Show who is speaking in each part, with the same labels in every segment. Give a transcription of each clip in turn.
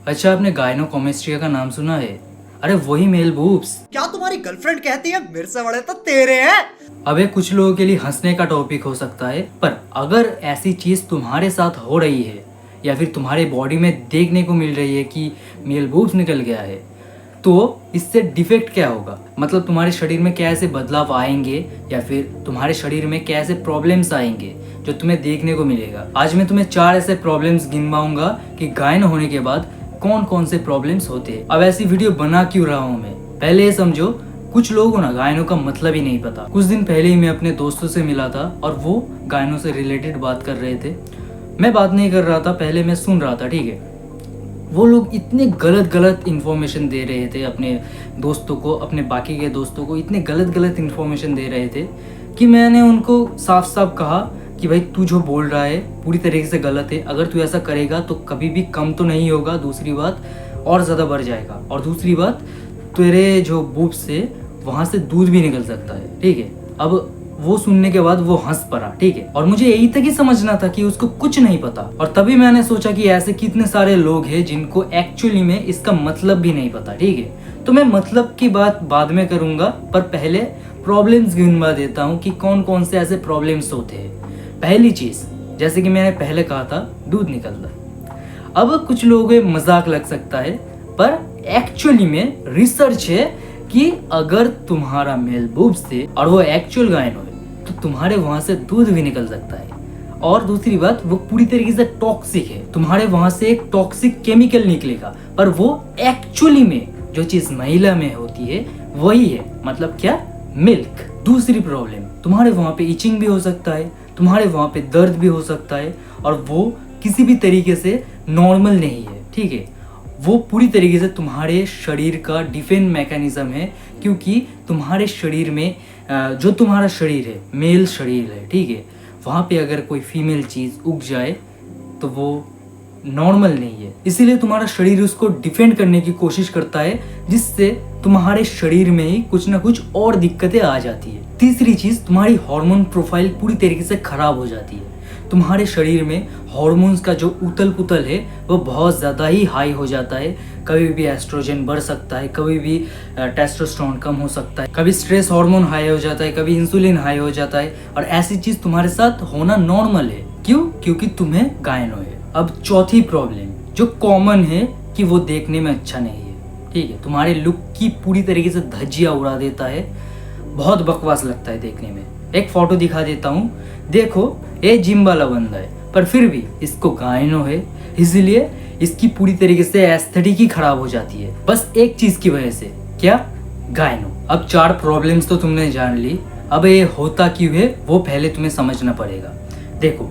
Speaker 1: अच्छा, आपने गायनोकोमेस्ट्रिया का नाम सुना है? अरे वही मेल बूब्स।
Speaker 2: क्या तुम्हारी गर्लफ्रेंड कहती है मेरे से बड़े तो तेरे हैं?
Speaker 1: अबे कुछ लोगों के लिए हंसने का टॉपिक हो सकता है, पर अगर ऐसी चीज तुम्हारे साथ हो रही है या फिर तुम्हारे बॉडी में देखने को मिल रही है कि मेल बूब्स निकल गया है, तो इससे डिफेक्ट क्या होगा? मतलब तुम्हारे शरीर में क्या ऐसे बदलाव आएंगे या फिर तुम्हारे शरीर में क्या ऐसे प्रॉब्लम्स आएंगे जो तुम्हें देखने को मिलेगा। आज मैं तुम्हें 4 ऐसे प्रॉब्लम्स गिनवाऊंगा कि गायन होने के बाद कौन कौन से प्रॉब्लम्स होते हैं। अब ऐसी वीडियो बना क्यों रहा हूँ मैं? पहले ये समझो, कुछ लोगों को ना गायनों का मतलब ही नहीं पता। कुछ दिन पहले ही मैं अपने दोस्तों से मिला था और वो गायनों से रिलेटेड बात कर रहे थे। मैं बात नहीं कर रहा था, पहले मैं सुन रहा था, ठीक है। वो लोग इतने गलत इन्फॉर्मेशन दे रहे थे अपने दोस्तों को, अपने बाकी के दोस्तों को इतने गलत इन्फॉर्मेशन दे रहे थे कि मैंने उनको साफ साफ कहा कि भाई तू जो बोल रहा है पूरी तरीके से गलत है। अगर तू ऐसा करेगा तो कभी भी कम तो नहीं होगा, दूसरी बात और ज़्यादा बढ़ जाएगा, और दूसरी बात तेरे जो बूब्स से वहाँ से दूध भी निकल सकता है, ठीक है। अब वो सुनने के बाद वो हंस पड़ा, ठीक है। और मुझे यही तक ही समझना था कि उसको कुछ नहीं पता, और तभी मैंने सोचा कि ऐसे कितने सारे लोग हैं जिनको एक्चुअली में इसका मतलब भी नहीं पता, ठीक है। तो मैं मतलब की बात बाद में करूंगा, पर पहले प्रॉब्लम्स गिनवा देता हूँ कि कौन कौन से ऐसे प्रॉब्लम्स होते हैं। पहली चीज, जैसे कि मैंने पहले कहा था, दूध निकलता। अब कुछ लोगों को मजाक लग सकता है, पर एक्चुअली में रिसर्च है कि अगर तुम्हारा मेल बूब्स से और वो एक्चुअल गायन हो तो तुम्हारे वहां से दूध भी निकल सकता है। और दूसरी बात, वो पूरी तरीके से टॉक्सिक है, तुम्हारे वहां से एक टॉक्सिक केमिकल निकलेगा, पर वो एक्चुअली में जो चीज महिला में होती है वही है, मतलब क्या? मिल्क। दूसरी प्रॉब्लम, तुम्हारे वहां पे इचिंग भी हो सकता है, तुम्हारे वहां पे दर्द भी हो सकता है, और वो किसी भी तरीके से नॉर्मल नहीं है, ठीक है। वो पूरी तरीके से तुम्हारे शरीर का डिफेंस मैकेनिज्म है, क्योंकि तुम्हारे शरीर में जो तुम्हारा शरीर है, मेल शरीर है, ठीक है, वहाँ पे अगर कोई फीमेल चीज़ उग जाए तो वो नॉर्मल नहीं है। इसीलिए तुम्हारा शरीर उसको डिफेंड करने की कोशिश करता है, जिससे तुम्हारे शरीर में ही कुछ ना कुछ और दिक्कतें आ जाती है। तीसरी चीज़, तुम्हारी हार्मोन प्रोफाइल पूरी तरीके से खराब हो जाती है। तुम्हारे शरीर में हार्मोन्स का जो उथल पुथल है वो बहुत ज़्यादा ही हाई हो जाता है। कभी भी एस्ट्रोजन बढ़ सकता है, कभी भी टेस्टोस्टेरोन कम हो सकता है, कभी स्ट्रेस हार्मोन हाई हो जाता है, कभी इंसुलिन हाई हो जाता है, और ऐसी चीज़ तुम्हारे साथ होना नॉर्मल है। क्यों? क्योंकि तुम्हें गायनो है। अब चौथी प्रॉब्लम जो कॉमन है कि वो देखने में अच्छा नहीं है, ठीक है, तुम्हारे लुक की पूरी तरीके से धज्जियाँ उड़ा देता है, बहुत बकवास लगता है देखने में। एक फोटो दिखा देता हूँ, देखो ये जिम वाला बंदा है, पर फिर भी इसको गायनो है, इसलिए इसकी पूरी तरीके से एस्थेटिक ही खराब हो जाती है, बस एक चीज की वजह से। क्या? गायनो। अब 4 प्रॉब्लम्स तो तुमने जान ली, अब ये होता क्यों है वो पहले तुम्हें समझना पड़ेगा। देखो,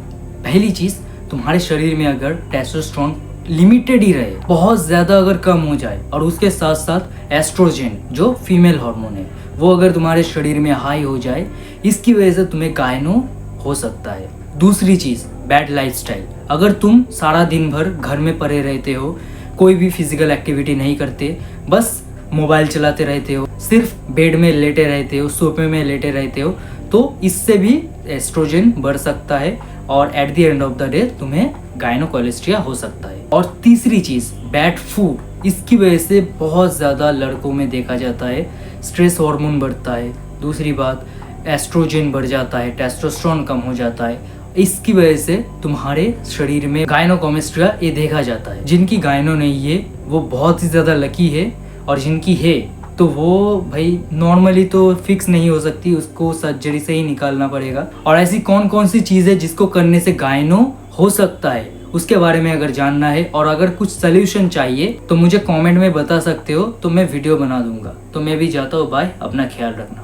Speaker 1: पहली चीज, तुम्हारे शरीर में अगर टेस्टोस्टेरोन लिमिटेड ही रहे, बहुत ज्यादा अगर कम हो जाए, और उसके साथ साथ एस्ट्रोजन जो फीमेल हार्मोन है वो अगर तुम्हारे शरीर में हाई हो जाए, इसकी वजह से तुम्हें गायनो हो सकता है। दूसरी चीज, बैड लाइफस्टाइल। अगर तुम सारा दिन भर घर में पड़े रहते हो, कोई भी फिजिकल एक्टिविटी नहीं करते, बस मोबाइल चलाते रहते हो, सिर्फ बेड में लेटे रहते हो, सोफे में लेटे रहते हो, तो इससे भी एस्ट्रोजन बढ़ सकता है और at the end of the day तुम्हें गायनोकोलेस्ट्रिया हो सकता है। और तीसरी चीज, बैड फूड। इसकी वजह से बहुत ज़्यादा लड़कों में देखा जाता है स्ट्रेस हार्मोन बढ़ता है, दूसरी बात एस्ट्रोजन बढ़ जाता है, टेस्टोस्टेरोन कम हो जाता है। इसकी वजह से तुम्हारे शरीर में गायनोकोमेस्ट्रिया ये देखा जाता है। जिनकी गायनो नहीं है वो बहुत ही ज़्यादा लकी है, और जिनकी है तो वो भाई नॉर्मली तो फिक्स नहीं हो सकती, उसको सर्जरी से ही निकालना पड़ेगा। और ऐसी कौन कौन सी चीज़ें जिसको करने से गायनो हो सकता है, उसके बारे में अगर जानना है और अगर कुछ सोल्यूशन चाहिए तो मुझे कमेंट में बता सकते हो, तो मैं वीडियो बना दूंगा। तो मैं भी जाता हूँ, बाय, अपना ख्याल रखना।